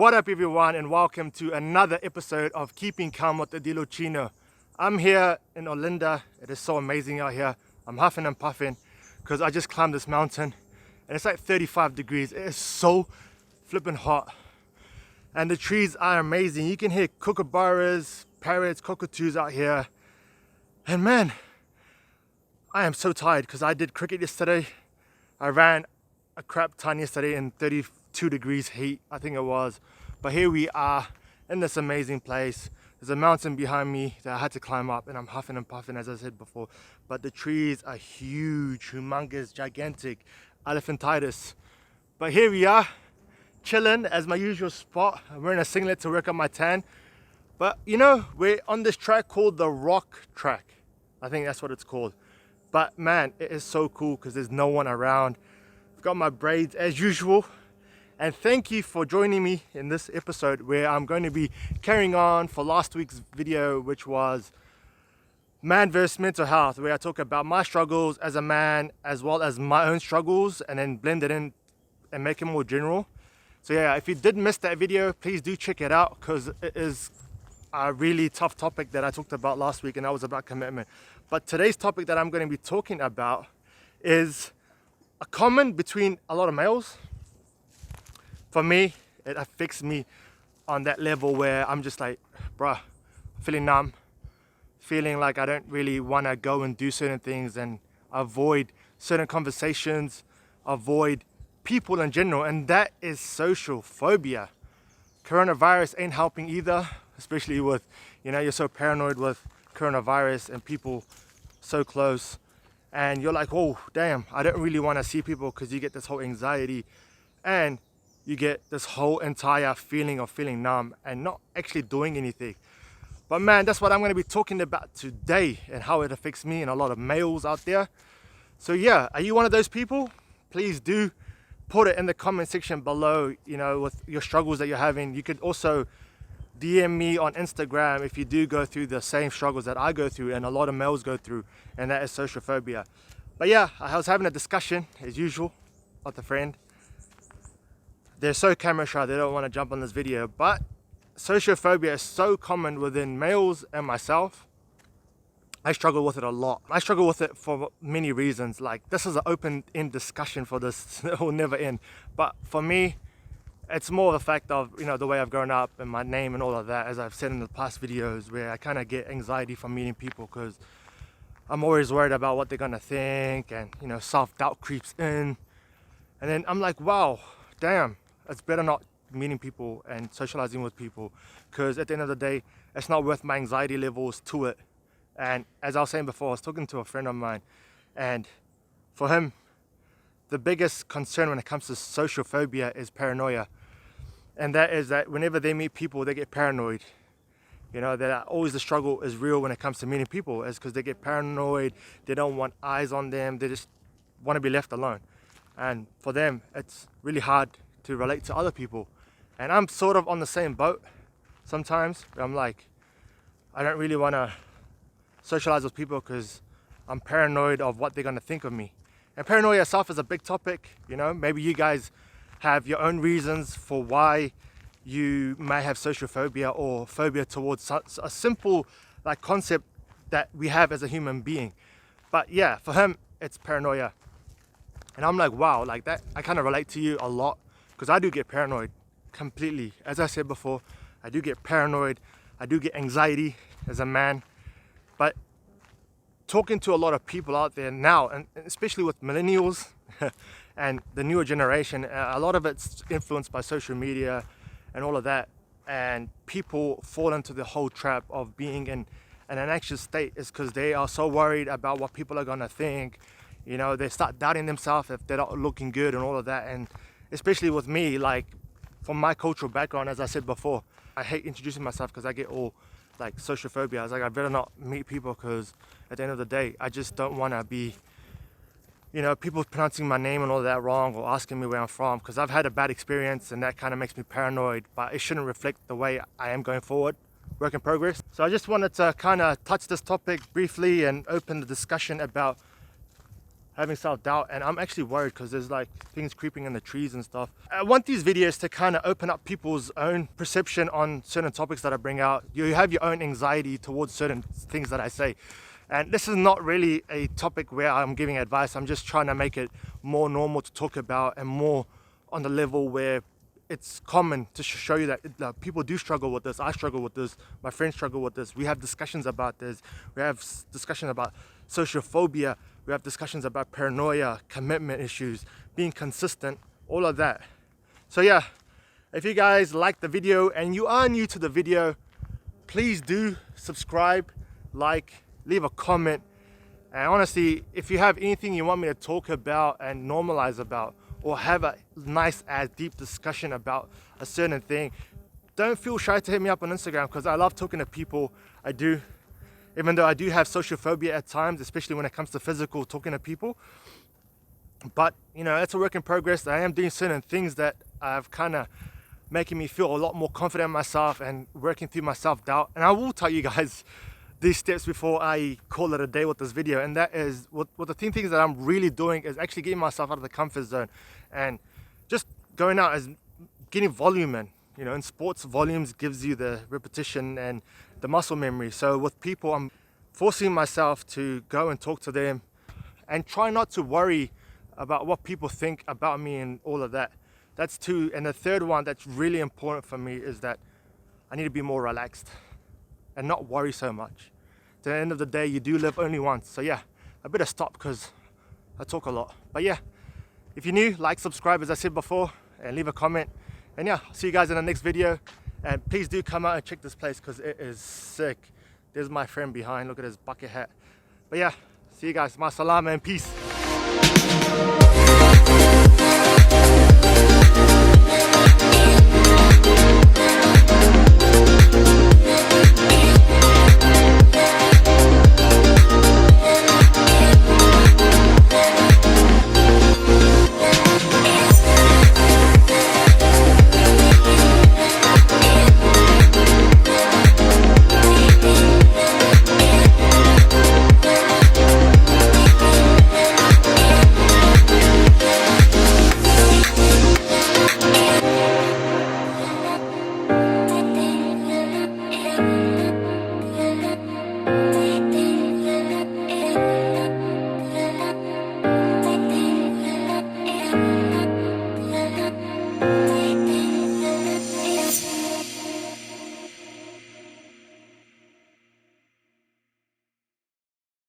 What up everyone, and welcome to another episode of Keeping Calm with the Dilocino. I'm here in Olinda. It is so amazing out here. I'm huffing and puffing because I just climbed this mountain and it's like 35 degrees. It is so flipping hot and the trees are amazing. You can hear kookaburras, parrots, cockatoos out here. And man, I am so tired because I did cricket yesterday. I ran a crap ton yesterday in 32 degrees heat, I think it was. But here we are in this amazing place. There's a mountain behind me that I had to climb up and I'm huffing and puffing, as I said before. But the trees are huge, humongous, gigantic, elephantitis. But here we are, chilling as my usual spot. I'm wearing a singlet to work up my tan. But you know, we're on this track called the Rock Track. I think that's what it's called. But man, it is so cool because there's no one around. I've got my braids as usual. And thank you for joining me in this episode where I'm going to be carrying on for last week's video, which was man versus mental health, where I talk about my struggles as a man as well as my own struggles and then blend it in and make it more general. So yeah, if you did miss that video, please do check it out because it is a really tough topic that I talked about last week, and that was about commitment. But today's topic that I'm going to be talking about is a common between a lot of males. For me, it affects me on that level where I'm just like, bruh, feeling numb, feeling like I don't really want to go and do certain things and avoid certain conversations, avoid people in general, and that is social phobia. Coronavirus ain't helping either, especially with, you know, you're so paranoid with coronavirus and people so close, and you're like, oh damn, I don't really want to see people, because you get this whole anxiety and you get this whole entire feeling of feeling numb and not actually doing anything. But man, that's what I'm going to be talking about today and how it affects me and a lot of males out there. So yeah, are you one of those people? Please do put it in the comment section below, you know, with your struggles that you're having. You could also DM me on Instagram if you do go through the same struggles that I go through and a lot of males go through, and that is social phobia. But yeah, I was having a discussion as usual with a friend. They're so camera shy, they don't want to jump on this video, but social phobia is so common within males and myself. I struggle with it a lot. I struggle with it for many reasons. Like, this is an open-end discussion for this, it will never end. But for me, it's more the fact of, you know, the way I've grown up and my name and all of that, as I've said in the past videos, where I kind of get anxiety from meeting people because I'm always worried about what they're going to think, and, you know, self-doubt creeps in. And then I'm like, wow, damn, it's better not meeting people and socializing with people, because at the end of the day, it's not worth my anxiety levels to it. And as I was saying before, I was talking to a friend of mine, and for him, the biggest concern when it comes to social phobia is paranoia. And that is that whenever they meet people, they get paranoid. You know, that always the struggle is real when it comes to meeting people, is because they get paranoid, they don't want eyes on them, they just want to be left alone. And for them, it's really hard to relate to other people. And I'm sort of on the same boat sometimes, where I'm like, I don't really want to socialize with people because I'm paranoid of what they're going to think of me. And paranoia itself is a big topic, you know. Maybe you guys have your own reasons for why you may have social phobia or phobia towards a simple like concept that we have as a human being. But yeah, for him, it's paranoia. And I'm like, wow, like that, I kind of relate to you a lot, because I do get paranoid completely. As I said before, I do get paranoid, I do get anxiety as a man. But talking to a lot of people out there now, and especially with millennials and the newer generation, a lot of it's influenced by social media and all of that. And people fall into the whole trap of being in an anxious state, is because they are so worried about what people are going to think. You know, they start doubting themselves if they're not looking good and all of that. And especially with me, like, from my cultural background, as I said before, I hate introducing myself because I get all like social phobia. I was like, I better not meet people, because at the end of the day, I just don't want to be, you know, people pronouncing my name and all that wrong, or asking me where I'm from, because I've had a bad experience and that kind of makes me paranoid. But it shouldn't reflect the way I am going forward. Work in progress. So I just wanted to kind of touch this topic briefly and open the discussion about having self-doubt, and I'm actually worried because there's like things creeping in the trees and stuff. I want these videos to kind of open up people's own perception on certain topics that I bring out. You have your own anxiety towards certain things that I say, and this is not really a topic where I'm giving advice. I'm just trying to make it more normal to talk about and more on the level where it's common to show you that people do struggle with this. I struggle with this. My friends struggle with this. We have discussions about this. We have discussion about social phobia. We have discussions about paranoia, commitment issues, being consistent, all of that. So yeah, if you guys like the video and you are new to the video, please do subscribe, like, leave a comment. And honestly, if you have anything you want me to talk about and normalize about, or have a nice deep discussion about a certain thing, don't feel shy to hit me up on Instagram, because I love talking to people. I do, even though I do have social phobia at times, especially when it comes to physical talking to people. But you know, it's a work in progress. I am doing certain things that have kind of making me feel a lot more confident in myself and working through my self-doubt. And I will tell you guys these steps before I call it a day with this video, and that is what the things that I'm really doing is actually getting myself out of the comfort zone and just going out as getting volume in. You know, in sports, volumes gives you the repetition and the muscle memory. So with people, I'm forcing myself to go and talk to them and try not to worry about what people think about me and all of that. That's two. And the third one that's really important for me is that I need to be more relaxed and not worry so much. At the end of the day, you do live only once. So yeah, I better stop because I talk a lot. But yeah, if you're new, like, subscribe as I said before, and leave a comment. And yeah, I'll see you guys in the next video. And please do come out and check this place because it is sick. There's my friend behind, look at his bucket hat. But yeah, see you guys, ma salama and peace.